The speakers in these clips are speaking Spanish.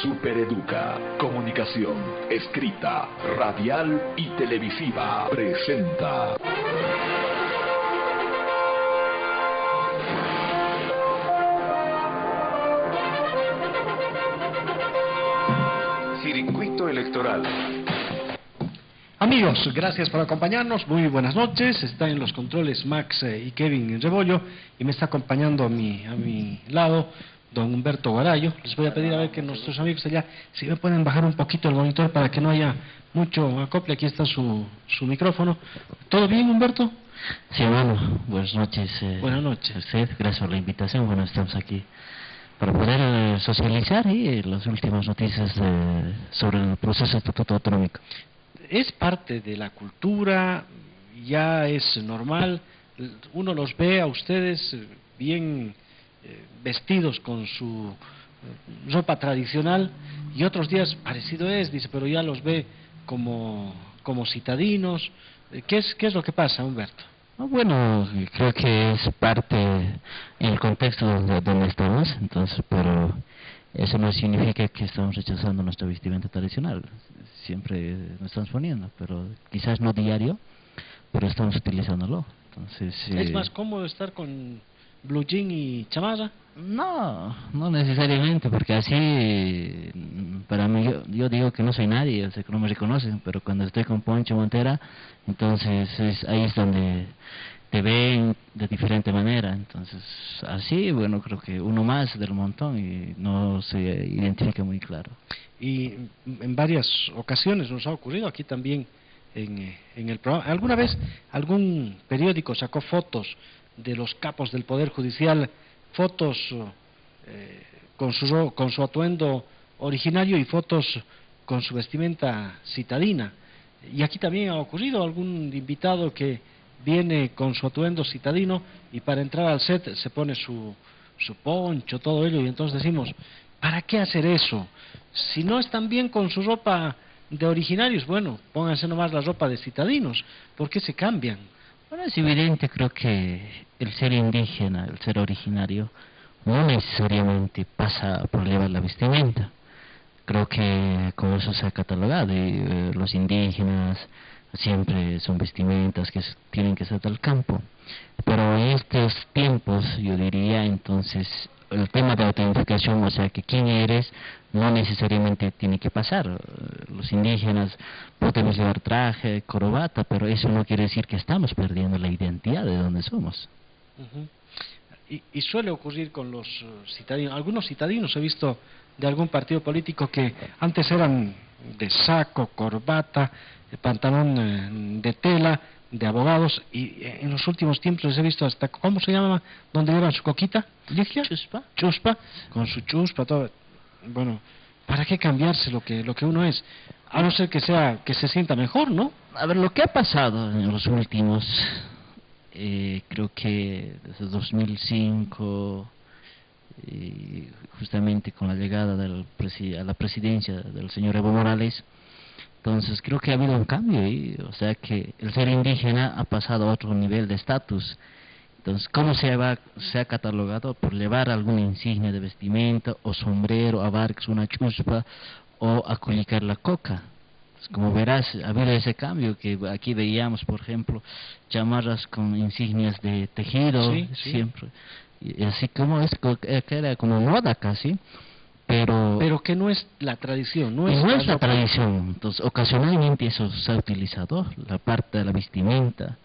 Supereduca, comunicación, escrita, radial y televisiva, presenta. Circuito electoral. Amigos, gracias por acompañarnos, muy buenas noches. Está en los controles Max y Kevin Rebollo y me está acompañando a mi lado don Humberto Guarayo. Les voy a pedir a ver que nuestros amigos allá, si me pueden bajar un poquito el monitor para que no haya mucho acople. Aquí está su micrófono. ¿Todo bien, Humberto? Sí, bueno, buenas noches. Buenas noches. A usted, gracias por la invitación. Bueno, estamos aquí para poder socializar las últimas noticias sobre el proceso de estatuto autonómico. Es parte de la cultura, ya es normal, uno los ve a ustedes bien vestidos con su ropa tradicional y otros días parecido es, dice, pero ya los ve como citadinos. ¿Qué es lo que pasa, Humberto? Bueno, creo que es parte en el contexto donde estamos, entonces, pero eso no significa que estamos rechazando nuestra vestimenta tradicional. Siempre nos estamos poniendo, pero quizás no diario, pero estamos utilizándolo. Entonces, ¿es más cómodo estar con blue jean y chamarra? No necesariamente, porque así, para mí, yo digo que no soy nadie, o sea, que no me reconocen, pero cuando estoy con Poncho Montera, entonces ahí es donde te ven de diferente manera. Entonces, así, bueno, creo que uno más del montón y no se identifica muy claro. Y en varias ocasiones nos ha ocurrido aquí también en el programa. ¿Alguna vez algún periódico sacó fotos de los capos del Poder Judicial, fotos con su atuendo originario y fotos con su vestimenta citadina? Y aquí también ha ocurrido algún invitado que viene con su atuendo citadino y para entrar al set se pone su poncho, todo ello, y entonces decimos, ¿para qué hacer eso? Si no están bien con su ropa de originarios, bueno, pónganse nomás la ropa de citadinos. ¿Por qué se cambian? Bueno, es evidente, creo que el ser indígena, el ser originario, no necesariamente pasa por llevar la vestimenta. Creo que como eso se ha catalogado, y los indígenas siempre son vestimentas que tienen que ser del campo. Pero en estos tiempos, yo diría, entonces, el tema de autentificación, o sea, que quién eres, no necesariamente tiene que pasar. Los indígenas podemos llevar traje, corbata, pero eso no quiere decir que estamos perdiendo la identidad de dónde somos. Y suele ocurrir con los citadinos. Algunos citadinos he visto de algún partido político que antes eran de saco, corbata, pantalón de tela, de abogados, y en los últimos tiempos les he visto hasta, ¿cómo se llama? ¿Dónde llevan su coquita? Chuspa, con su chuspa, todo. Bueno, ¿para qué cambiarse lo que uno es? A no ser que se sienta mejor, ¿no? A ver, lo que ha pasado en los últimos, creo que desde 2005, justamente con la llegada a la presidencia del señor Evo Morales, entonces creo que ha habido un cambio ahí, o sea que el ser indígena ha pasado a otro nivel de estatus. Entonces, ¿cómo se ha catalogado? Por llevar alguna insignia de vestimenta, o sombrero, abarques una chuspa, o aculicar la coca. Entonces, como verás, ha habido ese cambio, que aquí veíamos, por ejemplo, chamarras con insignias de tejido, sí. Siempre. Y así como que era como moda casi. Pero que no es la tradición, no es la tradición. Entonces, ocasionalmente eso se ha utilizado, la parte de la vestimenta.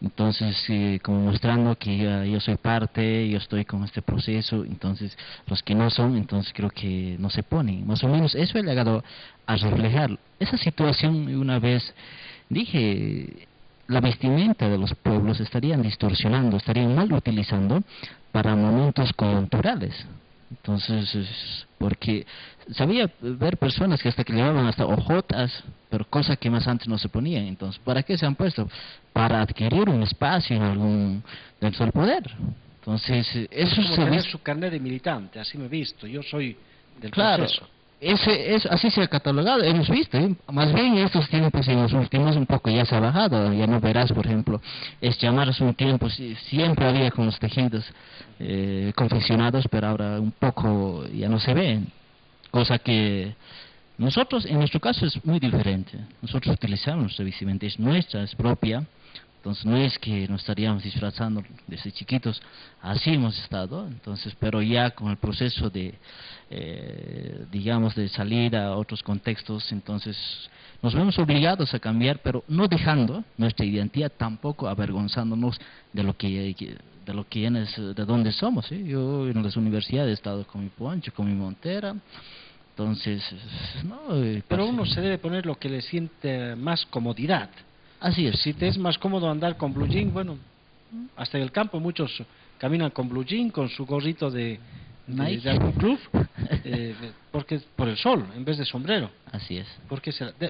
Entonces, como mostrando que yo soy parte, yo estoy con este proceso, entonces los que no son, entonces creo que no se ponen. Más o menos eso he llegado a reflejar. Esa situación, una vez dije, la vestimenta de los pueblos estarían distorsionando, estarían mal utilizando para momentos coyunturales. Entonces, porque sabía ver personas que hasta que llevaban hasta ojotas, pero cosas que más antes no se ponían. Entonces, ¿para qué se han puesto? Para adquirir un espacio en dentro del poder. Entonces, eso es como tener su carnet de militante, así me he visto, yo soy del proceso. Así se ha catalogado, hemos visto, más bien en estos tiempos, en los últimos un poco ya se ha bajado, ya no verás, por ejemplo, llamarse un tiempo, siempre había con los tejidos confeccionados, pero ahora un poco ya no se ven. cosa que nosotros, en nuestro caso es muy diferente. Nosotros utilizamos nuestra vestimenta, es nuestra, es propia. Entonces no es que nos estaríamos disfrazando desde chiquitos, así hemos estado. Entonces, pero ya con el proceso de, digamos, de salir a otros contextos, entonces nos vemos obligados a cambiar, pero no dejando nuestra identidad, tampoco avergonzándonos de lo que de dónde somos, ¿sí? Yo en las universidades he estado con mi poncho, con mi montera. Entonces, no, Pero uno se debe poner lo que le siente más comodidad. así es. Si te es más cómodo andar con blue jean, bueno, hasta en el campo muchos caminan con blue jean, con su gorrito de Nike. algún club, porque por el sol, en vez de sombrero. Así es.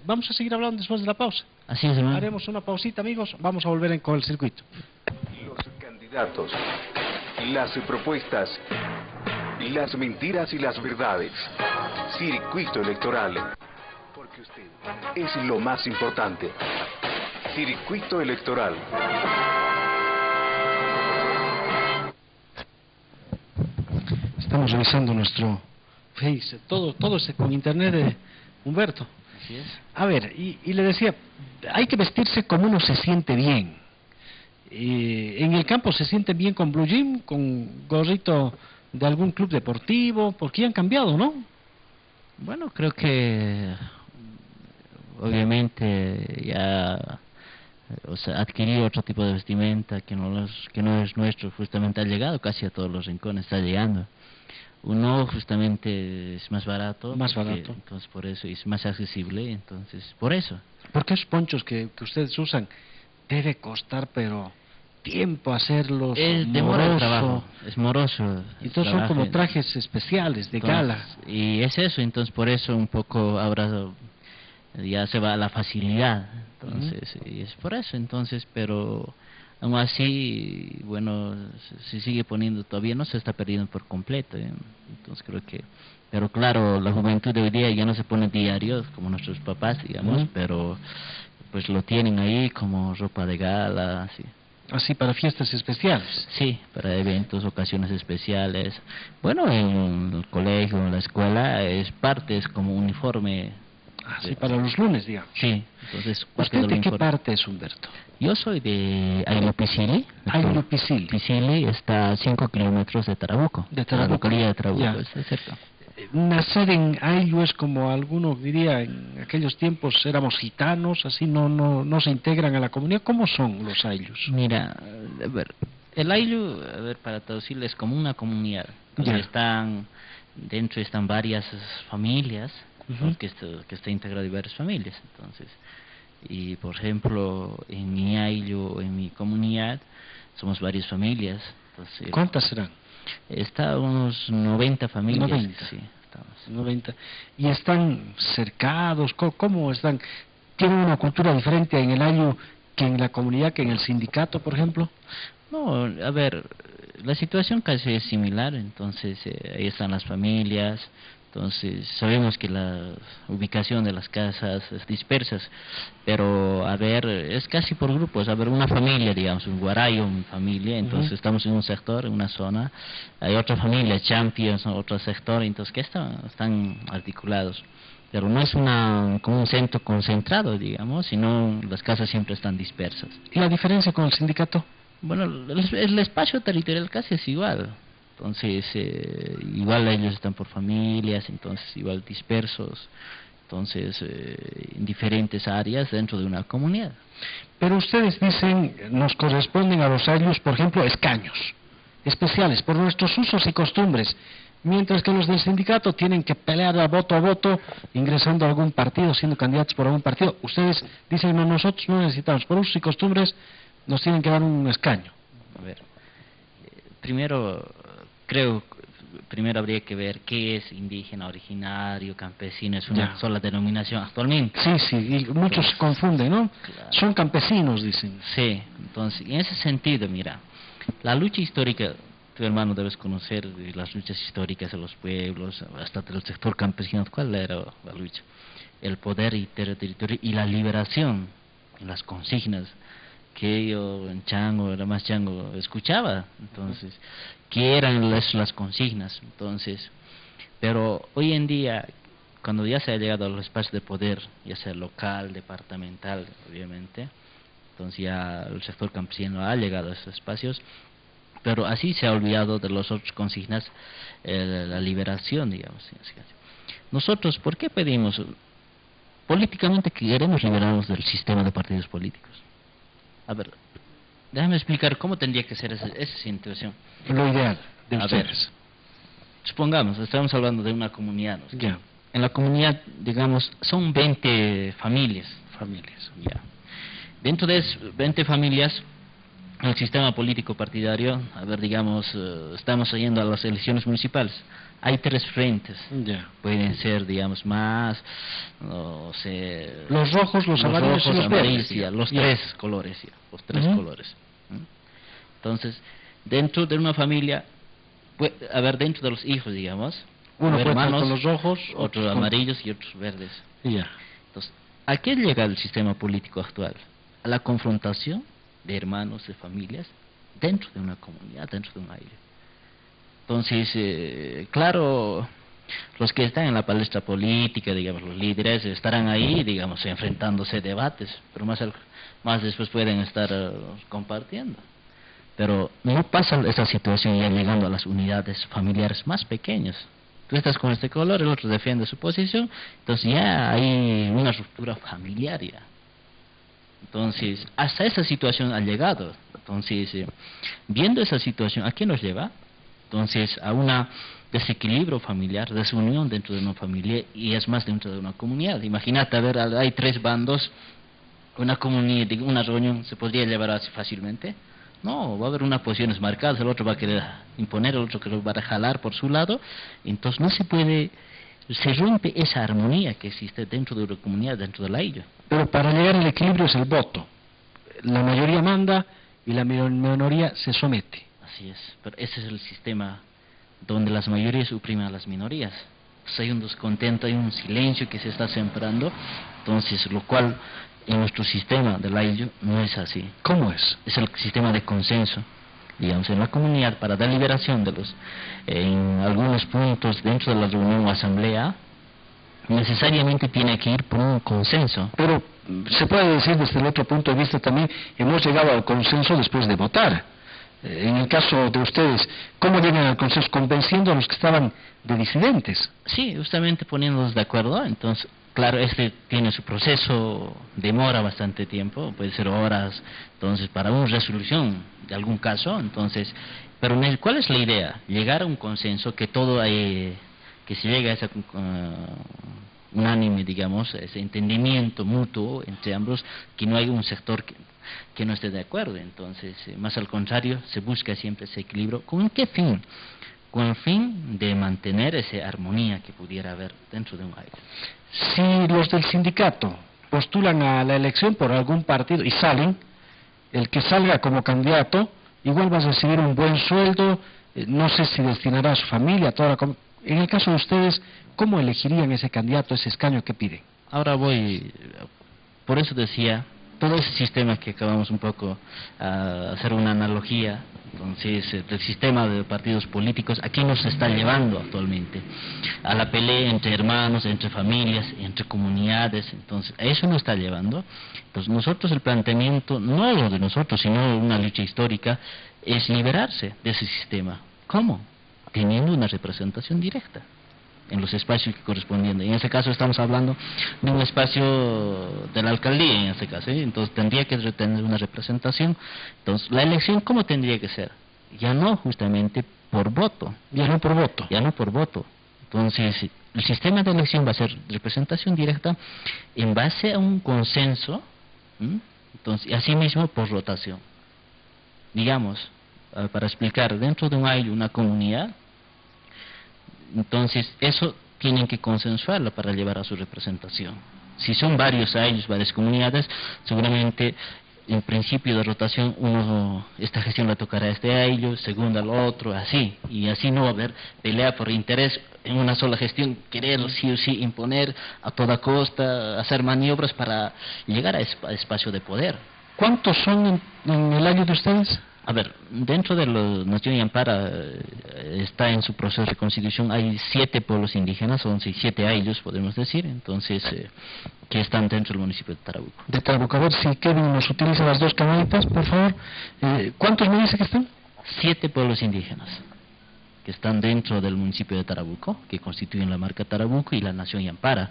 Vamos a seguir hablando después de la pausa. Así es, hermano. Haremos una pausita, amigos, vamos a volver con el circuito. Los candidatos, las propuestas, las mentiras y las verdades. Circuito electoral. Porque usted es lo más importante. Circuito electoral. Estamos revisando nuestro Face, todo es con internet de Humberto. Así es. A ver, y le decía, hay que vestirse como uno se siente bien. En el campo se sienten bien con blue jean, con gorrito de algún club deportivo, porque ya han cambiado, ¿no? Bueno, creo que obviamente ya, o sea, adquirir otro tipo de vestimenta que no es nuestro, justamente ha llegado casi a todos los rincones, está llegando. Uno justamente es más barato, entonces por eso es más accesible, entonces por eso. Porque esos ponchos que ustedes usan debe costar, pero tiempo hacerlos, demora el trabajo, es moroso. Entonces son como trajes especiales de gala. Y es eso, entonces por eso un poco ahora ya se va a la facilidad, entonces y es por eso, entonces, pero aún así, bueno, se sigue poniendo, todavía no se está perdiendo por completo, entonces creo que, pero claro, la juventud de hoy día ya no se pone diarios como nuestros papás, digamos, pero pues lo tienen ahí como ropa de gala, así. Así para fiestas especiales. Sí, para eventos, ocasiones especiales. Bueno, en el colegio, en la escuela, es como uniforme. Así para los lunes, digamos. Sí, entonces... ¿Usted de qué parte es, Humberto? Yo soy de Ayllu Pisili. Ayllu Pisili. Pisili está a 5 kilómetros de Tarabuco. De Tarabuco. La localidad de Tarabuco, Ya. está cerca. Nacer en Ayllu es como alguno diría, en aquellos tiempos éramos gitanos, así no se integran a la comunidad. ¿Cómo son los Ayllus? Mira, a ver, el Ayllu, a ver, para traducirle, es como una comunidad. Entonces dentro están varias familias, que está integrado de varias familias. Entonces, y por ejemplo, en mi Ayllu, en mi comunidad, somos varias familias. Entonces, ¿cuántas serán? Está unos 90 familias. 90. Sí, estamos. 90. ¿Y están cercados? ¿Cómo están? ¿Tienen una cultura diferente en el Ayllu que en la comunidad, que en el sindicato, por ejemplo? No, a ver, la situación casi es similar, entonces ahí están las familias, entonces sabemos que la ubicación de las casas es dispersas, pero a ver, es casi por grupos, a ver, una familia, digamos, un guarayo, una familia, entonces estamos en un sector, en una zona, hay otra familia, Champions, otro sector, entonces que están articulados. Pero no es como un centro concentrado, digamos, sino las casas siempre están dispersas. ¿Y la diferencia con el sindicato? Bueno, el espacio territorial casi es igual. Entonces, igual ellos están por familias, entonces igual dispersos, entonces en diferentes áreas dentro de una comunidad. Pero ustedes dicen, nos corresponden a los Ayllus, por ejemplo, escaños especiales por nuestros usos y costumbres, mientras que los del sindicato tienen que pelear a voto, ingresando a algún partido, siendo candidatos por algún partido. Ustedes dicen, no, nosotros no necesitamos, por usos y costumbres nos tienen que dar un escaño. A ver, primero habría que ver qué es indígena, originario, campesino, es una sola denominación actualmente. Sí, y muchos se confunden, ¿no? Claro. Son campesinos, dicen. Sí, entonces, en ese sentido, mira, la lucha histórica, tu hermano debes conocer las luchas históricas de los pueblos, hasta del sector campesino. ¿Cuál era la lucha? El poder territorial y la liberación, las consignas que yo en Chango, era más Chango, escuchaba. Entonces, ¿qué eran las consignas? Entonces, pero hoy en día, cuando ya se ha llegado a los espacios de poder, ya sea local, departamental, obviamente, entonces ya el sector campesino ha llegado a esos espacios, pero así se ha olvidado de las otras consignas, la liberación, digamos. Nosotros, ¿por qué pedimos? Políticamente queremos liberarnos del sistema de partidos políticos. A ver, déjame explicar cómo tendría que ser esa situación. Lo ideal de A ustedes. ver, supongamos, estamos hablando de una comunidad, ¿no? Ya, En la comunidad, digamos, son 20 familias. Ya. Dentro de esas 20 familias, el sistema político partidario, a ver, digamos, estamos yendo a las elecciones municipales. Hay 3 frentes. ya. Pueden ser, digamos, más, no sé... Los rojos, los amarillos y los amarillos, verdes. ya, los Ya. 3 colores, ya, los 3 Ujú. colores. ¿Mm? Entonces, dentro de una familia, puede haber dentro de los hijos, digamos, Uno haber puede estar hermanos, con los rojos, otros con- amarillos y otros verdes. Ya. Entonces, ¿a qué llega el sistema político actual? A la confrontación de hermanos, de familias, dentro de una comunidad, dentro de un aire. Entonces, claro, los que están en la palestra política, digamos, los líderes, estarán ahí, digamos, enfrentándose a debates, pero más después pueden estar compartiendo. Pero no pasa esa situación ya llegando a las unidades familiares más pequeñas. Tú estás con este color, el otro defiende su posición, entonces ya hay una ruptura familiar ya. Entonces, hasta esa situación ha llegado. Entonces, viendo esa situación, ¿a qué nos lleva? Entonces, a un desequilibrio familiar, desunión dentro de una familia y es más dentro de una comunidad. Imagínate, a ver, hay 3 bandos, una comunidad, una reunión, ¿se podría llevar así fácilmente? No, va a haber unas posiciones marcadas, el otro va a querer imponer, el otro que lo va a jalar por su lado, entonces no se puede, se rompe esa armonía que existe dentro de una comunidad, dentro de la isla. Pero para llegar al equilibrio es el voto. La mayoría manda y la minoría se somete. Así es, pero ese es el sistema donde las mayorías oprimen a las minorías. Pues hay un descontento, hay un silencio que se está sembrando, entonces lo cual en nuestro sistema de la isla no es así. ¿Cómo es? Es el sistema de consenso. Digamos, en la comunidad, para deliberación de en algunos puntos dentro de la reunión o asamblea, necesariamente tiene que ir por un consenso. Pero se puede decir desde el otro punto de vista también, hemos llegado al consenso después de votar. En el caso de ustedes, ¿cómo llegan al consenso? Convenciendo a los que estaban de disidentes. Sí, justamente poniéndonos de acuerdo. Entonces, claro, este tiene su proceso, demora bastante tiempo, puede ser horas, entonces para una resolución de algún caso, entonces, pero ¿cuál es la idea? Llegar a un consenso, que todo que se llegue a ese unánime, digamos, ese entendimiento mutuo entre ambos, que no hay un sector que no esté de acuerdo. Entonces, más al contrario, se busca siempre ese equilibrio. ¿Con qué fin? Con el fin de mantener esa armonía que pudiera haber dentro de un aire. Si los del sindicato postulan a la elección por algún partido y salen, el que salga como candidato igual va a recibir un buen sueldo, no sé si destinará a su familia, a toda la en el caso de ustedes, ¿cómo elegirían ese candidato, ese escaño que piden? Ahora por eso decía, todo ese sistema que acabamos un poco a hacer una analogía, entonces, el sistema de partidos políticos, ¿a qué nos está llevando actualmente? A la pelea entre hermanos, entre familias, entre comunidades. Entonces, a eso nos está llevando. Entonces, nosotros, el planteamiento, no lo de nosotros, sino una lucha histórica, es liberarse de ese sistema. ¿Cómo? Teniendo una representación directa en los espacios que corresponden. En ese caso estamos hablando de un espacio de la alcaldía, en este caso, ¿eh? Entonces tendría que tener una representación. Entonces, la elección, ¿cómo tendría que ser? Ya no justamente por voto. Ya no por voto. Ya no por voto. Entonces, el sistema de elección va a ser representación directa en base a un consenso, ¿m? Entonces, y asimismo por rotación. Digamos, para explicar, dentro de una comunidad, entonces eso tienen que consensuarlo para llevar a su representación. Si son varios años, varias comunidades, seguramente en principio de rotación esta gestión la tocará a este año, segunda al otro, así, y así no va a haber pelea por interés en una sola gestión, querer sí o sí imponer a toda costa, hacer maniobras para llegar a espacio de poder. ¿Cuántos son en el año de ustedes? A ver, dentro de la Nación Yampara está en su proceso de reconstitución, hay 7 pueblos indígenas, 7 ayllus podemos decir, entonces, que están dentro del municipio de Tarabuco. De Tarabuco, a ver si Kevin nos utiliza las 2 canalitas, por favor. ¿Cuántos me dice que están? 7 pueblos indígenas que están dentro del municipio de Tarabuco, que constituyen la marca Tarabuco y la Nación Yampara.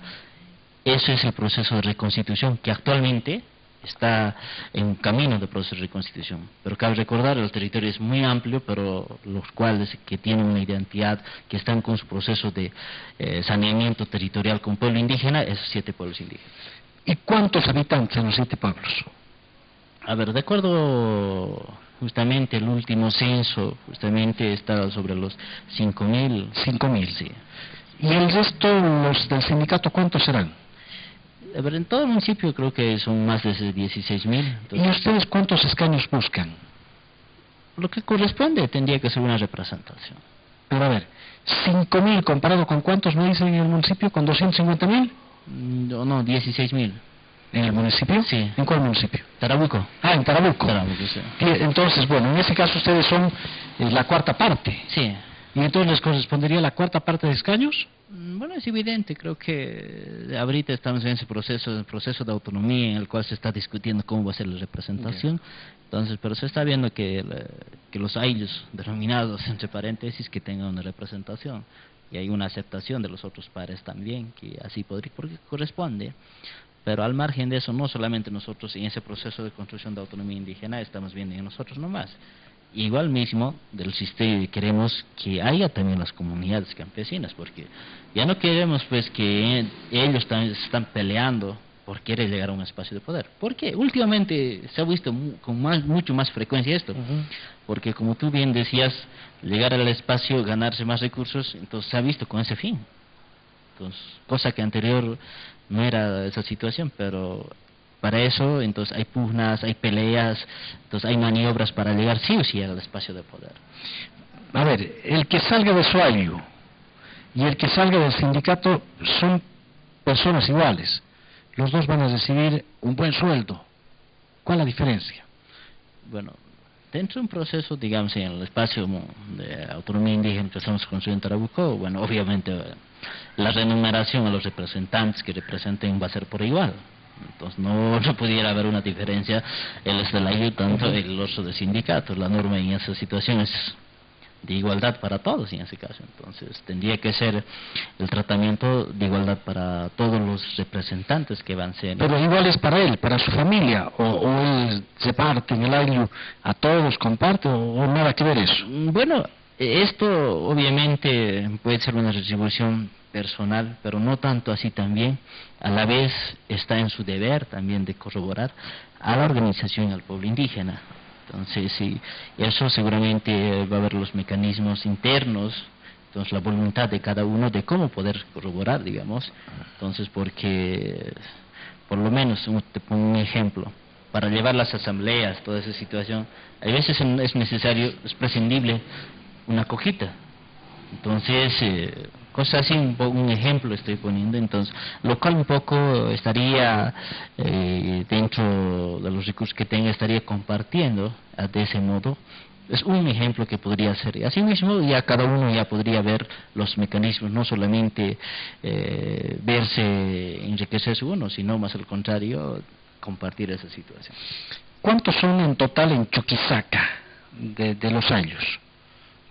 Ese es el proceso de reconstitución que actualmente está en camino de proceso de reconstitución. Pero cabe recordar, el territorio es muy amplio, pero los cuales que tienen una identidad, que están con su proceso de saneamiento territorial con pueblo indígena, esos 7 pueblos indígenas. ¿Y cuántos habitantes en los 7 pueblos? A ver, de acuerdo justamente el último censo, justamente está sobre los 5.000. 5.000. Sí. ¿Y el resto, los del sindicato, cuántos serán? A ver, en todo el municipio creo que son más de 16.000. ¿Y ustedes cuántos escaños buscan? Lo que corresponde tendría que ser una representación. Pero a ver, 5.000 comparado con cuántos me dicen en el municipio, con 250.000. No, 16.000. ¿En el municipio? Sí. ¿En cuál municipio? Tarabuco. Ah, en Tarabuco. Tarabuco, sí. Entonces, bueno, en ese caso ustedes son la 4ª parte. Sí. ¿Y entonces les correspondería la 4ª parte de escaños? Bueno, es evidente, creo que ahorita estamos en ese proceso de autonomía en el cual se está discutiendo cómo va a ser la representación. Entonces, pero se está viendo que los ayllus denominados, entre paréntesis, que tengan una representación. Y hay una aceptación de los otros pares también, que así podría, porque corresponde. Pero al margen de eso, no solamente nosotros en ese proceso de construcción de autonomía indígena estamos viendo en nosotros nomás. Igual mismo del sistema queremos que haya también las comunidades campesinas, porque ya no queremos pues que ellos también están peleando por querer llegar a un espacio de poder. Porque últimamente se ha visto con mucho más frecuencia esto, porque como tú bien decías, llegar al espacio, ganarse más recursos, entonces se ha visto con ese fin. Entonces, cosa que anterior no era esa situación, pero para eso, entonces hay pugnas, hay peleas, entonces hay maniobras para llegar sí o sí al espacio de poder. A ver, el que salga de su ayllu y el que salga del sindicato son personas iguales. Los dos van a recibir un buen sueldo. ¿Cuál es la diferencia? Bueno, dentro de un proceso, digamos, en el espacio de autonomía indígena que estamos construyendo en Tarabuco, bueno, obviamente la remuneración a los representantes que representen va a ser por igual. Entonces no pudiera haber una diferencia el de la ayuda tanto el otro de sindicatos. La norma en esa situación es de igualdad para todos en ese caso. Entonces tendría que ser el tratamiento de igualdad para todos los representantes que van a ser. Pero igual es para él, para su familia, o él se parte en el ayllu a todos, comparte, o nada que ver eso. Bueno, esto obviamente puede ser una retribución personal, pero no tanto así también. A la vez está en su deber también de corroborar a la organización y al pueblo indígena. Entonces, sí, eso seguramente va a haber los mecanismos internos, entonces la voluntad de cada uno de cómo poder corroborar, digamos. Entonces, porque, por lo menos, te pongo un ejemplo, para llevar las asambleas, toda esa situación, a veces es necesario, es prescindible una cojita. Entonces, cosas así, un ejemplo estoy poniendo, entonces, lo cual un poco estaría dentro de los recursos que tenga, estaría compartiendo de ese modo. Es un ejemplo que podría ser. Asimismo, ya cada uno ya podría ver los mecanismos, no solamente verse enriquecerse uno, sino más al contrario, compartir esa situación. ¿Cuántos son en total en Chuquisaca de los ayllus?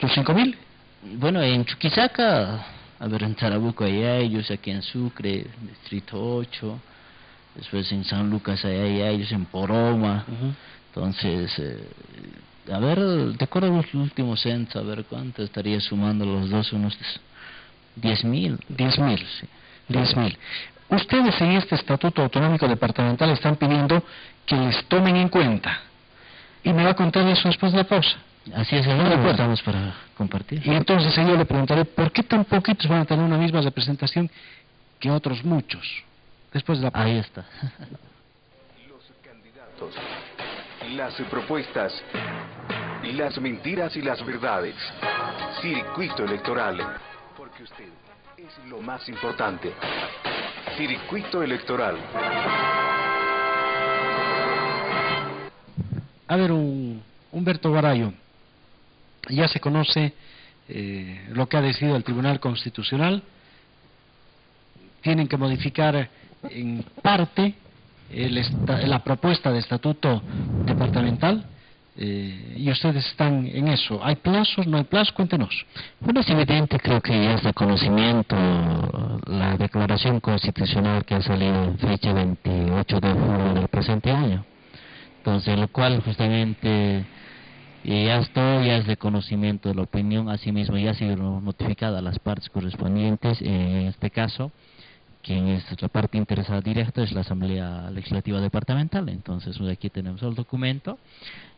¿Los 5.000? Bueno, en Chuquisaca, a ver, en Tarabuco hay ellos, aquí en Sucre, Distrito 8, después en San Lucas hay ellos, en Poroma. Entonces, a ver, de acuerdo a los últimos censos, a ver cuánto estaría sumando los dos, unos 10.000. 10.000, sí. 10.000. Ustedes en este Estatuto Autonómico Departamental están pidiendo que les tomen en cuenta. Y me va a contar eso después de la pausa. Así es, estamos para compartir. Y entonces yo le preguntaré, ¿por qué tan poquitos van a tener una misma representación que otros muchos? Después de la pausa. Ahí está. Los candidatos, las propuestas, las mentiras y las verdades. Circuito electoral. Porque usted es lo más importante. Circuito electoral. A ver, un Humberto Guarayo, ya se conoce lo que ha decidido el Tribunal Constitucional. Tienen que modificar en parte la propuesta de estatuto departamental, y ustedes están en eso. ¿Hay plazos? ¿No hay plazos? Cuéntenos. Bueno, es evidente, creo que ya es de conocimiento la declaración constitucional que ha salido en fecha 28 de julio del presente año. Entonces, lo cual justamente ya es de conocimiento de la opinión. Asimismo, ya ha sido notificada a las partes correspondientes, en este caso, quien es la parte interesada directa es la Asamblea Legislativa Departamental. Entonces, aquí tenemos el documento,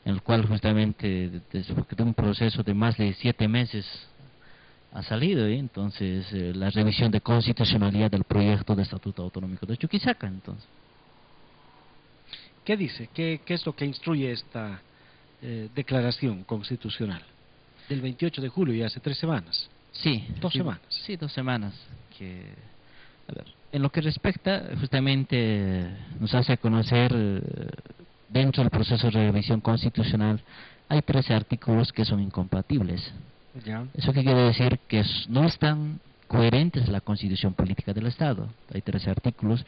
en el cual justamente después de un proceso de más de 7 meses ha salido, entonces la revisión de constitucionalidad del proyecto de Estatuto Autonómico de Chuquisaca. Entonces, ¿qué dice? ¿Qué es lo que instruye esta declaración constitucional del 28 de julio, y hace 3 semanas? Sí. 2 semanas. Sí, 2 semanas. A ver, en lo que respecta, justamente nos hace conocer, dentro del proceso de revisión constitucional, hay 13 artículos que son incompatibles. Ya. ¿Eso qué quiere decir? Que no están coherentes a la Constitución Política del Estado. Hay 13 artículos.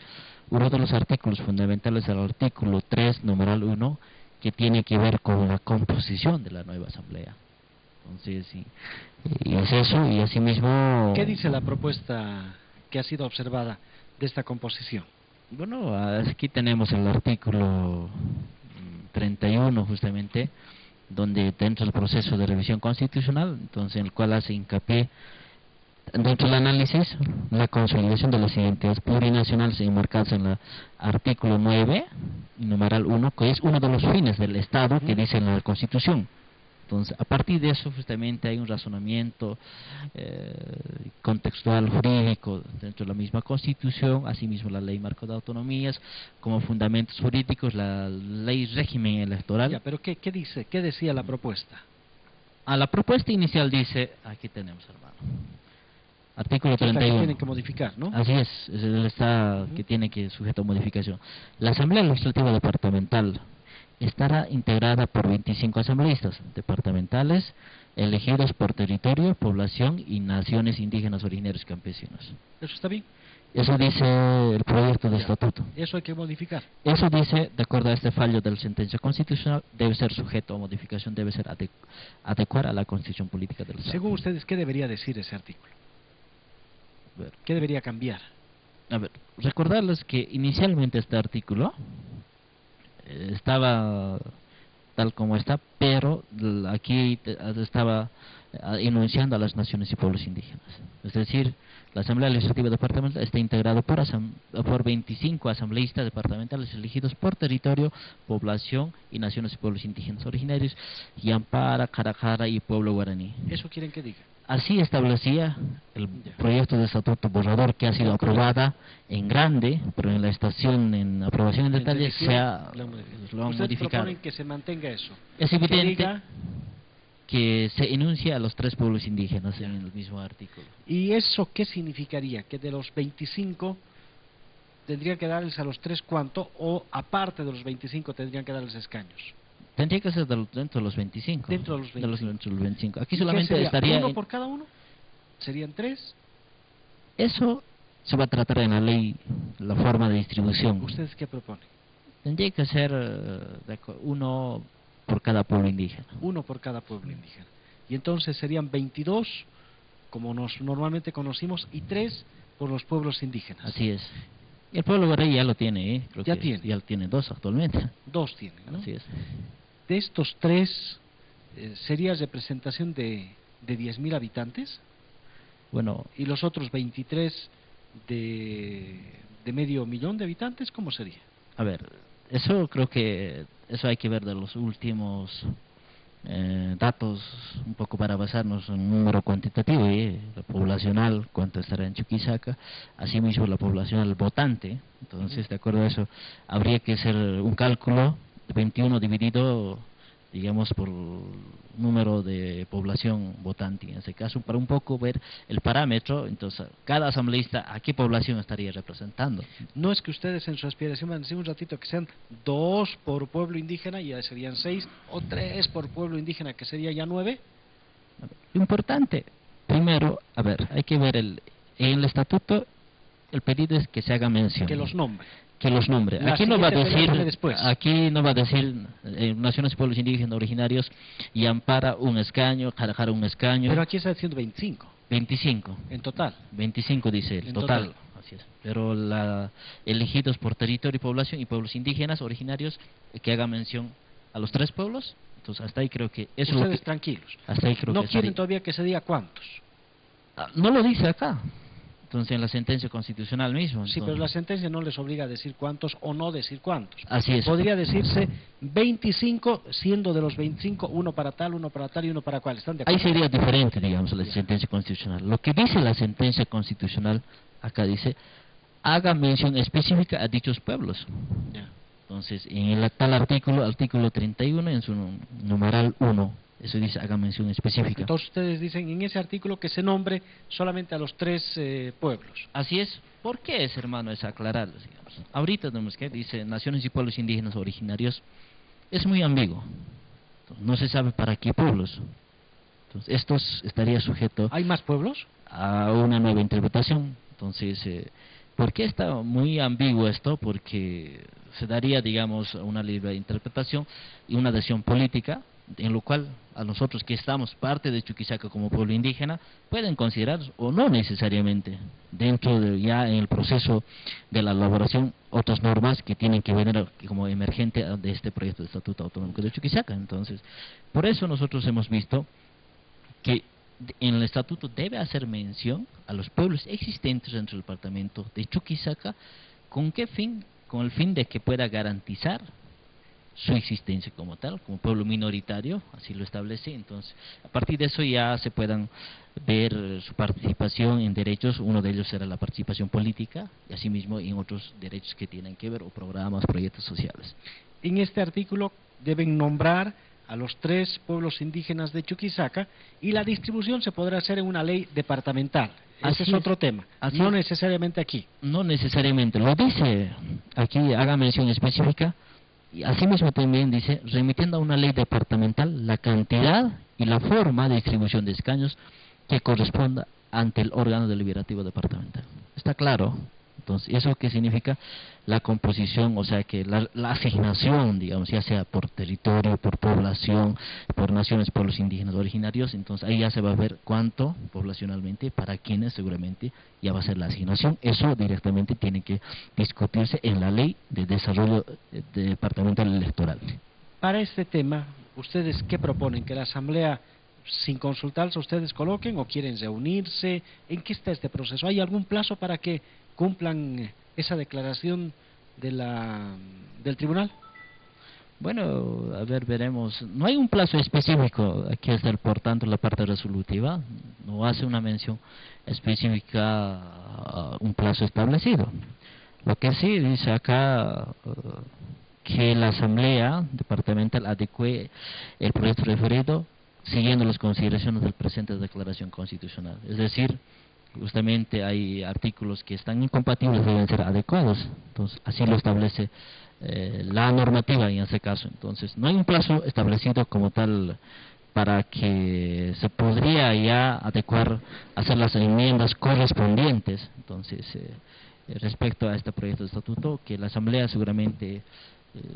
Uno de los artículos fundamentales es el artículo 3, numeral 1, que tiene que ver con la composición de la nueva Asamblea. Entonces, y es eso, y asimismo... ¿Qué dice la propuesta que ha sido observada de esta composición? Bueno, aquí tenemos el artículo 31 justamente, donde dentro del proceso de revisión constitucional, entonces en el cual hace hincapié dentro del análisis la consolidación de las identidades plurinacionales enmarcadas en el artículo 9, numeral 1, que es uno de los fines del Estado que dice en la Constitución. Entonces, a partir de eso, justamente hay un razonamiento contextual jurídico dentro de la misma Constitución, asimismo la Ley Marco de Autonomías, como fundamentos jurídicos, la Ley Régimen Electoral. Ya, pero ¿qué dice? ¿Qué decía la propuesta? La propuesta inicial dice, aquí tenemos, hermano, artículo 31. Que tienen que modificar, ¿no? Así es el Estado que tiene que sujeto a modificación. La Asamblea Legislativa Departamental estará integrada por 25 asambleístas departamentales elegidos por territorio, población y naciones indígenas originarios campesinos. ¿Eso está bien? Eso dice el proyecto de estatuto. Eso hay que modificar. Eso dice, de acuerdo a este fallo de la sentencia constitucional, debe ser sujeto a modificación, debe ser adecuar a la Constitución Política del Estado. Según ustedes, ¿qué debería decir ese artículo? ¿Qué debería cambiar? A ver, recordarles que inicialmente este artículo estaba tal como está, pero aquí estaba enunciando a las naciones y pueblos indígenas. Es decir, la Asamblea Legislativa Departamental está integrada por 25 asambleístas departamentales elegidos por territorio, población y naciones y pueblos indígenas originarios, Yampara, Carajara y pueblo guaraní. ¿Eso quieren que diga? Así establecía el proyecto de estatuto borrador que ha sido aprobada en grande, pero en la estación, en aprobación en detalle, lo han modificado. Proponen que se mantenga eso. Es evidente que se enuncia a los 3 pueblos indígenas en el mismo artículo. ¿Y eso qué significaría? ¿Que de los 25 tendrían que darles a los 3 cuánto, o aparte de los 25 tendrían que darles escaños? Tendría que ser dentro de los 25. Dentro de los 25. Aquí solamente estaría... ¿Uno por cada uno? ¿Serían 3? Eso se va a tratar en la ley, la forma de distribución. ¿Ustedes qué proponen? Tendría que ser uno por cada pueblo indígena. Uno por cada pueblo indígena. Y entonces serían 22, como normalmente conocimos, y 3 por los pueblos indígenas. Así es. Y el pueblo guaraní ya lo tiene, creo ya que tiene. Ya tiene 2 actualmente. 2 tienen, ¿no? Así es. De estos 3, ¿sería representación de 10.000 habitantes? Bueno. ¿Y los otros 23 de medio millón de habitantes? ¿Cómo sería? A ver, eso creo que hay que ver de los últimos datos, un poco para basarnos en un número cuantitativo, la poblacional, cuánto estará en Chuquisaca, asimismo la poblacional votante. Entonces, de acuerdo a eso, habría que hacer un cálculo, 21 dividido digamos por número de población votante en ese caso, para un poco ver el parámetro. Entonces cada asambleísta a qué población estaría representando. No es que ustedes en su aspiración van a decir un ratito que sean 2 por pueblo indígena, ya serían 6, o 3 por pueblo indígena, que sería ya 9. Lo importante, primero, a ver, hay que ver en el estatuto, el pedido es que se haga mención. Que los nombre. Que los nombre. La Aquí no va a siguiente pelea decir, viene después. aquí no va a decir naciones y pueblos indígenas originarios y ampara un escaño, Carajara un escaño. Pero aquí está diciendo 25, 25. en total. 25 dice el En total. total. Así es. Pero elegidos por territorio y población y pueblos indígenas originarios, que haga mención a los 3 pueblos. Entonces hasta ahí creo que eso es lo Ustedes que, tranquilos. hasta ahí creo No que quieren estaría. todavía que se diga cuántos. No lo dice acá. Entonces en la sentencia constitucional mismo. Sí, pero la sentencia no les obliga a decir cuántos o no decir cuántos. Así es. Podría decirse 25, siendo de los 25 uno para tal y uno para cual. ¿Están de Ahí acuerdo? sería diferente, digamos, la Ya. sentencia constitucional. Lo que dice la sentencia constitucional, acá dice, haga mención específica a dichos pueblos. Ya. Entonces, en el tal artículo 31, en su numeral 1, eso dice, haga mención específica. Entonces ustedes dicen en ese artículo que se nombre solamente a los 3 pueblos. Así es. ¿Por qué es, hermano, es aclararlo, digamos? Ahorita tenemos que, dice, naciones y pueblos indígenas originarios, es muy ambiguo. Entonces, no se sabe para qué pueblos. Entonces, estos estaría sujeto ¿Hay más pueblos? a una nueva interpretación. Entonces, ¿por qué está muy ambiguo esto? Porque se daría, digamos, una libre interpretación y una adhesión política, en lo cual a nosotros que estamos parte de Chuquisaca como pueblo indígena, pueden considerar, o no necesariamente, dentro de ya en el proceso de la elaboración, otras normas que tienen que venir como emergente de este proyecto de Estatuto Autonómico de Chuquisaca. Entonces, por eso nosotros hemos visto que en el estatuto debe hacer mención a los pueblos existentes dentro del departamento de Chuquisaca. ¿Con qué fin? Con el fin de que pueda garantizar su existencia como tal, como pueblo minoritario, así lo establece. Entonces, a partir de eso ya se puedan ver su participación en derechos. Uno de ellos será la participación política, y asimismo en otros derechos que tienen que ver, o programas, proyectos sociales. En este artículo deben nombrar a los 3 pueblos indígenas de Chuquisaca, y la distribución se podrá hacer en una ley departamental. Ese es otro tema, no necesariamente aquí. No necesariamente, lo dice aquí, haga mención específica, y asimismo también dice, remitiendo a una ley departamental la cantidad y la forma de distribución de escaños que corresponda ante el órgano deliberativo departamental. ¿Está claro? Entonces, ¿eso qué significa? La composición, o sea que la asignación, digamos, ya sea por territorio, por población, por naciones, pueblos indígenas originarios. Entonces ahí ya se va a ver cuánto poblacionalmente, para quiénes seguramente ya va a ser la asignación. Eso directamente tiene que discutirse en la ley de desarrollo departamental electoral. Para este tema, ¿ustedes qué proponen? ¿Que la Asamblea, sin consultarse, ustedes coloquen, o quieren reunirse? ¿En qué está este proceso? ¿Hay algún plazo para que cumplan esa declaración de del tribunal? Bueno, a ver, veremos. No hay un plazo específico. Aquí está, por tanto, la parte resolutiva. No hace una mención específica a un plazo establecido. Lo que sí dice acá, que la Asamblea Departamental adecue el proyecto referido siguiendo las consideraciones del presente declaración constitucional. Es decir, justamente hay artículos que están incompatibles, deben ser adecuados. Entonces, así lo establece la normativa en ese caso. Entonces, no hay un plazo establecido como tal para que se podría ya adecuar, hacer las enmiendas correspondientes. Entonces, respecto a este proyecto de estatuto, que la Asamblea seguramente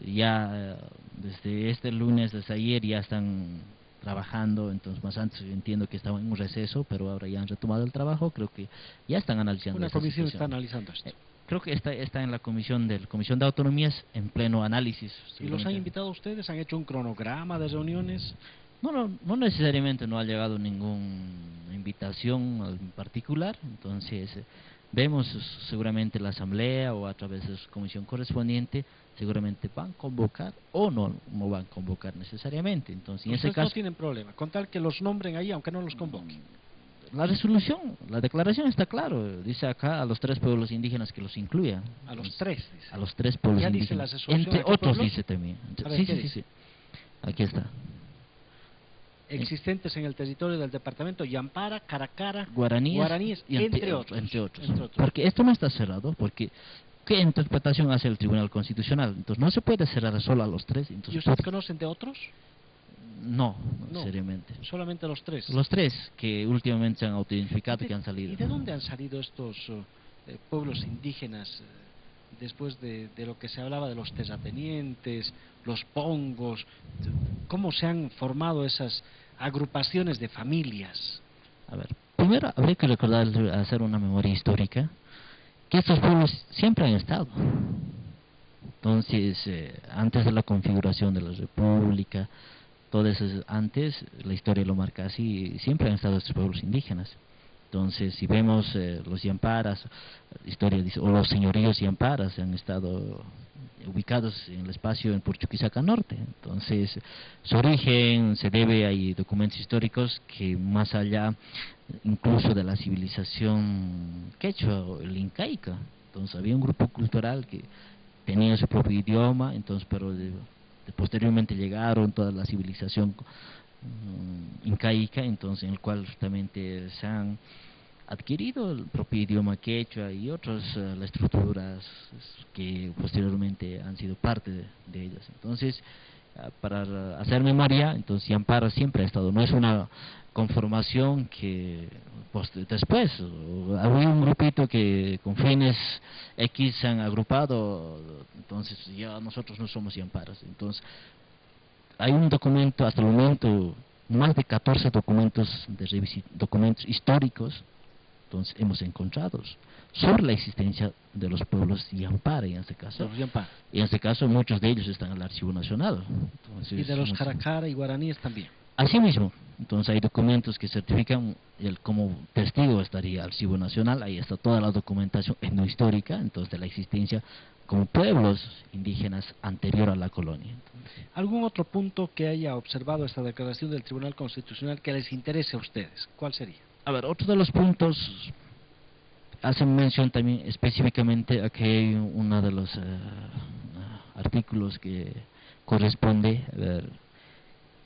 ya desde este lunes, desde ayer, ya están trabajando. Entonces, más antes yo entiendo que estaban en un receso, pero ahora ya han retomado el trabajo. Creo que ya están analizando. Una esta comisión situación. está analizando esto. Creo que está en la comisión de autonomías en pleno análisis. ¿Y los han seguramente. invitado a ustedes? ¿Han hecho un cronograma de reuniones? No necesariamente, no ha llegado ninguna invitación en particular. Entonces, vemos seguramente la asamblea o a través de su comisión correspondiente, seguramente van a convocar o no van a convocar necesariamente. Entonces, en ese Ustedes caso, no tienen problema, con tal que los nombren ahí, aunque no los convoquen. la resolución, la declaración está claro, dice acá a los 3 pueblos indígenas que los incluya. A los 3, dice. A los 3 pueblos ¿Ya dice la indígenas, resolución entre a qué otros pueblos? dice también. A ver, Sí, ¿qué sí, dice? sí. Aquí está. Existentes en el territorio del departamento Yampara, Caracara, Guaraníes y entre otros. Porque esto no está cerrado, porque ¿qué interpretación hace el Tribunal Constitucional? Entonces no se puede cerrar solo a los tres. Entonces, ¿Y ustedes conocen de otros? No, No, seriamente. solamente los tres. Los tres que últimamente se han autoidentificado, que han salido. ¿Y de dónde han salido estos pueblos indígenas después de lo que se hablaba de los terratenientes, los pongos? ¿Cómo se han formado esas agrupaciones de familias? A ver, primero habría que recordar, hacer una memoria histórica, que estos pueblos siempre han estado. Entonces, antes de la configuración de la República, todo eso antes, la historia lo marca así, siempre han estado estos pueblos indígenas. Entonces, si vemos los Yamparas, la historia dice, o los señoríos Yamparas han estado ubicados en el espacio en Purchuquisaca Norte. Entonces, su origen se debe, hay documentos históricos que más allá incluso de la civilización quechua o el incaica. Entonces, había un grupo cultural que tenía su propio idioma, entonces, pero posteriormente llegaron toda la civilización incaica, entonces en el cual justamente se han adquirido el propio idioma quechua y otras las estructuras que posteriormente han sido parte de ellas. Entonces, para hacer memoria, entonces Yampara siempre ha estado, no es una conformación que después había un grupito que con fines X se han agrupado, entonces ya nosotros no somos Yamparas. Entonces hay un documento, hasta el momento más de 14 documentos documentos históricos, entonces hemos encontrado sobre la existencia de los pueblos Yampara en este caso. Y en este caso muchos de ellos están en el Archivo Nacional. Entonces, y de los Caracara y Guaraníes también. Asimismo, entonces hay documentos que certifican, como testigo estaría el Archivo Nacional, ahí está toda la documentación etnohistórica, entonces de la existencia como pueblos indígenas anterior a la colonia. ¿Algún otro punto que haya observado esta declaración del Tribunal Constitucional que les interese a ustedes? ¿Cuál sería? A ver, otro de los puntos, hacen mención también específicamente a que hay uno de los artículos que corresponde, a ver,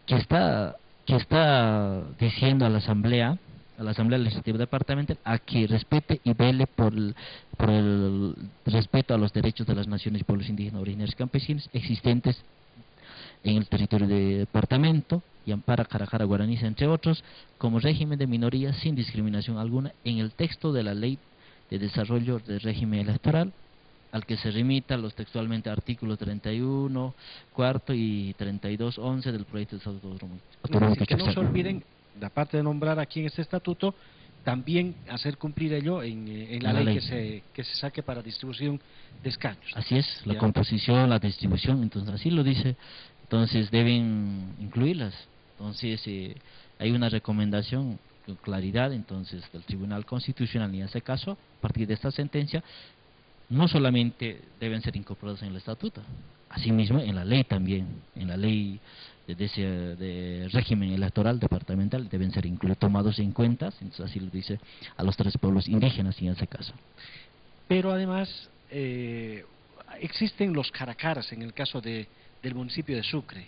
que está diciendo a la Asamblea Legislativa Departamental a que respete y vele por el respeto a los derechos de las naciones y pueblos indígenas originarios campesinos existentes en el territorio del departamento, Yampara, Caracara, Guaraníes, entre otros, como régimen de minorías sin discriminación alguna en el texto de la Ley de Desarrollo del Régimen Electoral, al que se remita los textualmente artículos 31, cuarto y 32, 11 del proyecto de Estatuto Autonómico. Que no se olviden, aparte de nombrar aquí en este estatuto, también hacer cumplir ello en la ley que se saque para distribución de escaños. Así es, la composición, la distribución, entonces así lo dice, entonces deben incluirlas. Entonces hay una recomendación con claridad entonces del Tribunal Constitucional, y en este caso, a partir de esta sentencia, no solamente deben ser incorporados en el estatuto, asimismo en la ley también, en la ley de régimen electoral departamental deben ser tomados en cuenta, entonces así lo dice a los tres pueblos indígenas en ese caso. Pero además existen los caracaras en el caso del municipio de Sucre.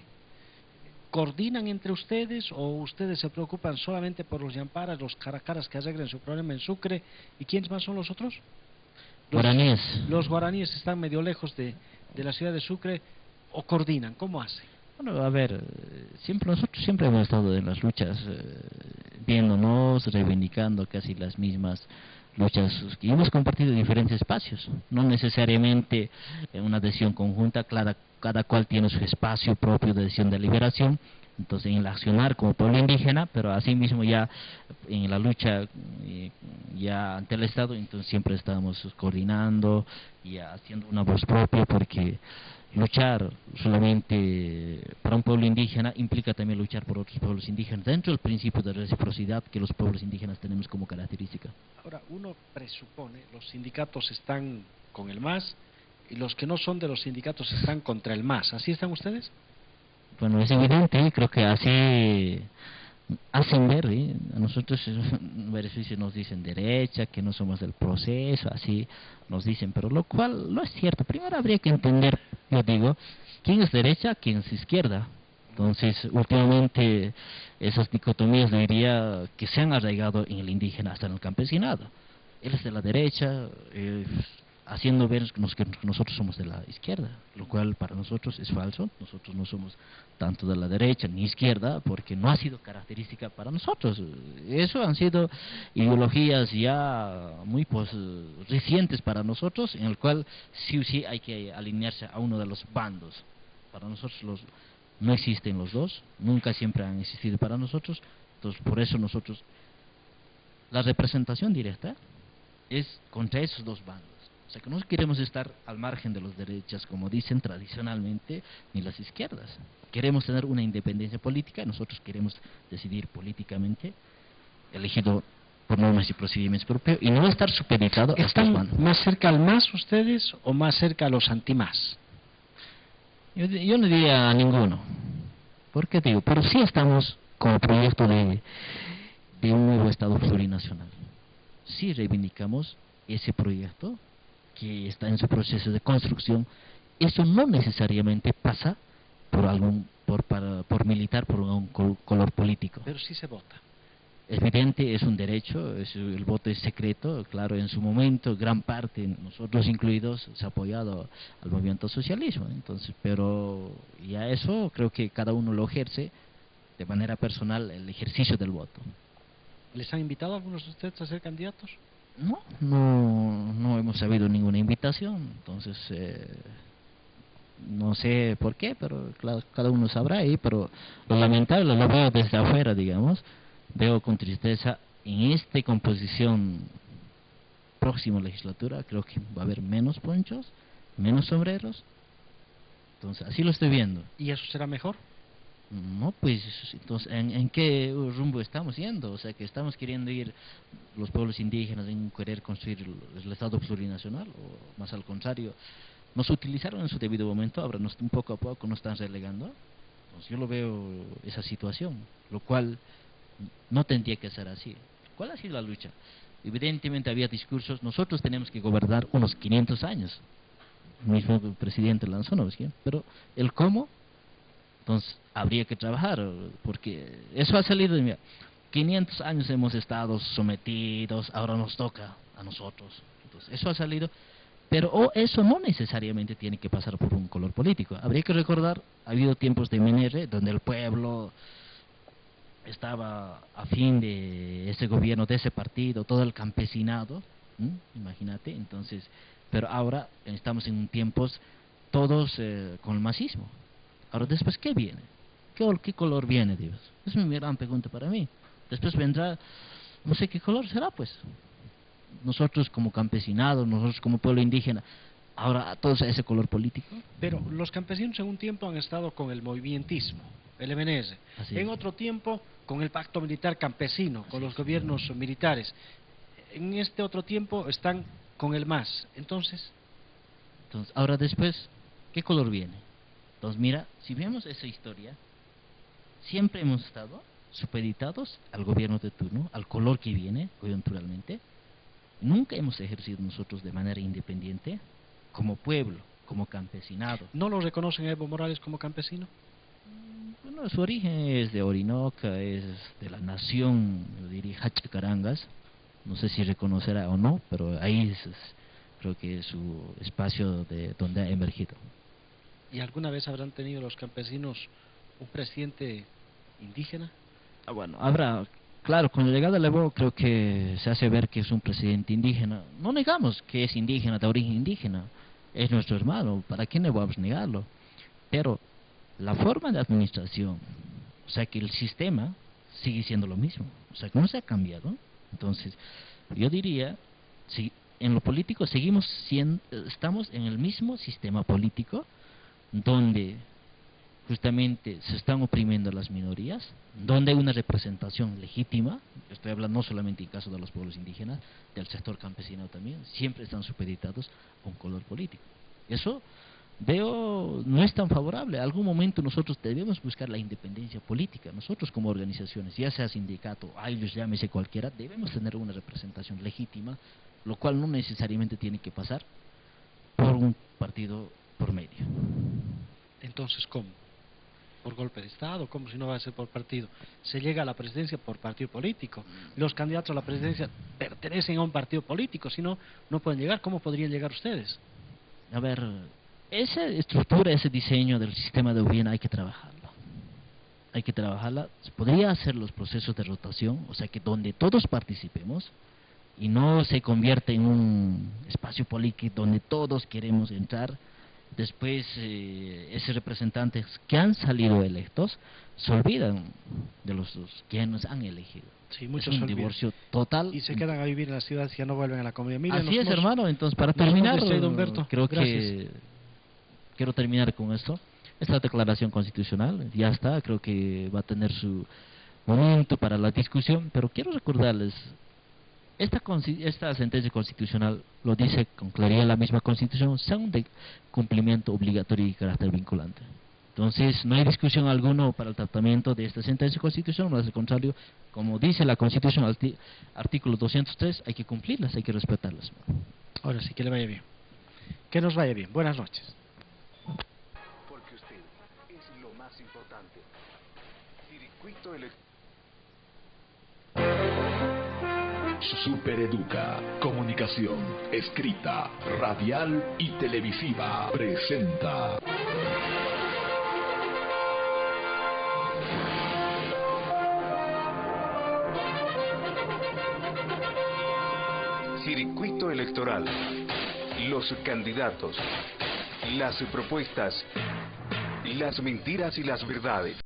¿Coordinan entre ustedes o ustedes se preocupan solamente por los Yamparas, los caracaras que arreglen su problema en Sucre? ¿Y quiénes más son los otros? Guaraníes. Los guaraníes están medio lejos de la ciudad de Sucre, ¿o coordinan? ¿Cómo hacen? Bueno, a ver, nosotros siempre hemos estado en las luchas, viéndonos, reivindicando casi las mismas luchas, y hemos compartido diferentes espacios, no necesariamente una adhesión conjunta, cada cual tiene su espacio propio de decisión de liberación, entonces en el accionar como pueblo indígena, pero asimismo ya en la lucha ya ante el Estado, entonces siempre estábamos coordinando y haciendo una voz propia, porque luchar solamente para un pueblo indígena implica también luchar por otros pueblos indígenas, dentro del principio de reciprocidad que los pueblos indígenas tenemos como característica. Ahora, uno presupone, los sindicatos están con el MAS y los que no son de los sindicatos están contra el MAS, ¿así están ustedes? Bueno, es evidente, creo que así hacen ver, a nosotros varias veces nos dicen derecha, que no somos del proceso, así nos dicen, pero lo cual no es cierto. Primero habría que entender, yo digo, quién es derecha, quién es izquierda. Entonces, últimamente, esas dicotomías, diría, que se han arraigado en el indígena hasta en el campesinado. Él es de la derecha, haciendo ver que nosotros somos de la izquierda, lo cual para nosotros es falso. Nosotros no somos tanto de la derecha ni izquierda, porque no ha sido característica para nosotros. Eso han sido ideologías ya muy recientes para nosotros, en el cual sí o sí hay que alinearse a uno de los bandos. Para nosotros no existen los dos, nunca siempre han existido para nosotros. Entonces, por eso nosotros, la representación directa es contra esos dos bandos. O sea, que no queremos estar al margen de las derechas, como dicen tradicionalmente, ni las izquierdas. Queremos tener una independencia política, nosotros queremos decidir políticamente, elegido por normas y procedimientos propios, y no estar supeditado a estos bandos. ¿Están más cerca al MAS ustedes o más cerca a los anti-MAS? Yo no diría a ninguno. ¿Por qué digo? Pero sí estamos con el proyecto de un nuevo Estado plurinacional. Sí reivindicamos ese proyecto que está en su proceso de construcción. Eso no necesariamente pasa por militar, por un color político. Pero sí se vota. Evidente, es un derecho, el voto es secreto. Claro, en su momento, gran parte, nosotros incluidos, se ha apoyado al movimiento socialismo. Entonces, pero ya eso creo que cada uno lo ejerce de manera personal, el ejercicio del voto. ¿Les han invitado a algunos de ustedes a ser candidatos? No hemos sabido ninguna invitación. Entonces, no sé por qué, pero claro, cada uno sabrá ahí. Pero lo lamentable lo veo desde afuera, digamos. Veo con tristeza en esta composición próxima legislatura, creo que va a haber menos ponchos, menos sombreros. Entonces, así lo estoy viendo. ¿Y eso será mejor? No, pues, entonces, ¿en qué rumbo estamos yendo? O sea, que estamos queriendo ir los pueblos indígenas en querer construir el Estado plurinacional, o más al contrario, nos utilizaron en su debido momento, ahora poco a poco nos están relegando. Entonces, yo lo veo esa situación, lo cual no tendría que ser así. ¿Cuál ha sido la lucha? Evidentemente había discursos, nosotros tenemos que gobernar unos 500 años. El mismo presidente lanzó 900, pero el cómo, entonces habría que trabajar, porque eso ha salido de... Mira, 500 años hemos estado sometidos, ahora nos toca a nosotros. Entonces, eso ha salido, pero eso no necesariamente tiene que pasar por un color político. Habría que recordar, ha habido tiempos de MNR donde el pueblo estaba a fin de ese gobierno, de ese partido, todo el campesinado, imagínate. Entonces, pero ahora estamos en tiempos todos con el masismo. Ahora, después, ¿qué viene? ¿Qué color viene, Dios? Es una gran pregunta para mí. Después vendrá, no sé qué color será, pues. Nosotros como campesinados, nosotros como pueblo indígena, ahora todos ese color político. Pero los campesinos en un tiempo han estado con el movimentismo, el MNS. En otro tiempo con el pacto militar campesino, con los gobiernos militares. En este otro tiempo están con el MAS. Entonces, ahora después, ¿qué color viene? Entonces, mira, si vemos esa historia, siempre hemos estado supeditados al gobierno de turno, al color que viene coyunturalmente. Nunca hemos ejercido nosotros de manera independiente, como pueblo, como campesinado. ¿No lo reconocen a Evo Morales como campesino? Bueno, su origen es de Orinoca, es de la nación, yo diría, Hachacarangas. No sé si reconocerá o no, pero ahí creo que es su espacio de donde ha emergido. ¿Y alguna vez habrán tenido los campesinos un presidente indígena? Bueno, habrá, claro, con la llegada de Evo creo que se hace ver que es un presidente indígena. No negamos que es indígena, de origen indígena, es nuestro hermano, ¿para qué no vamos a negarlo? Pero la forma de administración, o sea que el sistema sigue siendo lo mismo, o sea que no se ha cambiado. Entonces, yo diría, si en lo político estamos en el mismo sistema político, donde justamente se están oprimiendo las minorías, donde hay una representación legítima. Estoy hablando no solamente en caso de los pueblos indígenas, del sector campesino también, siempre están supeditados a un color político. Eso veo no es tan favorable. En algún momento nosotros debemos buscar la independencia política. Nosotros como organizaciones, ya sea sindicato, ellos llámese cualquiera, debemos tener una representación legítima, lo cual no necesariamente tiene que pasar por un partido por medio. Entonces, ¿cómo? por golpe de Estado, como si no va a ser por partido. Se llega a la presidencia por partido político. Los candidatos a la presidencia pertenecen a un partido político, si no, no pueden llegar. ¿Cómo podrían llegar ustedes? A ver, esa estructura, ese diseño del sistema de gobierno hay que trabajarlo. Hay que trabajarla. Podría hacer los procesos de rotación, o sea que donde todos participemos y no se convierte en un espacio político donde todos queremos entrar. Después esos representantes que han salido electos se olvidan de los que nos han elegido. Sí, muchos es un divorcio total. Y se quedan a vivir en la ciudad y ya no vuelven a la comunidad. Miren, así es, hermano. Entonces, para terminar, Humberto. creo Gracias. que quiero terminar con esto. Esta declaración constitucional ya está, creo que va a tener su momento para la discusión, pero quiero recordarles, esta sentencia constitucional lo dice con claridad la misma Constitución, son de cumplimiento obligatorio y carácter vinculante. Entonces, no hay discusión alguna para el tratamiento de esta sentencia constitucional, más al contrario, como dice la Constitución, artículo 203, hay que cumplirlas, hay que respetarlas. Ahora sí, que le vaya bien. Que nos vaya bien. Buenas noches. Porque usted es lo más importante. Circuito Supereduca, comunicación, escrita, radial y televisiva, presenta. Circuito electoral. Los candidatos. Las propuestas. Las mentiras y las verdades.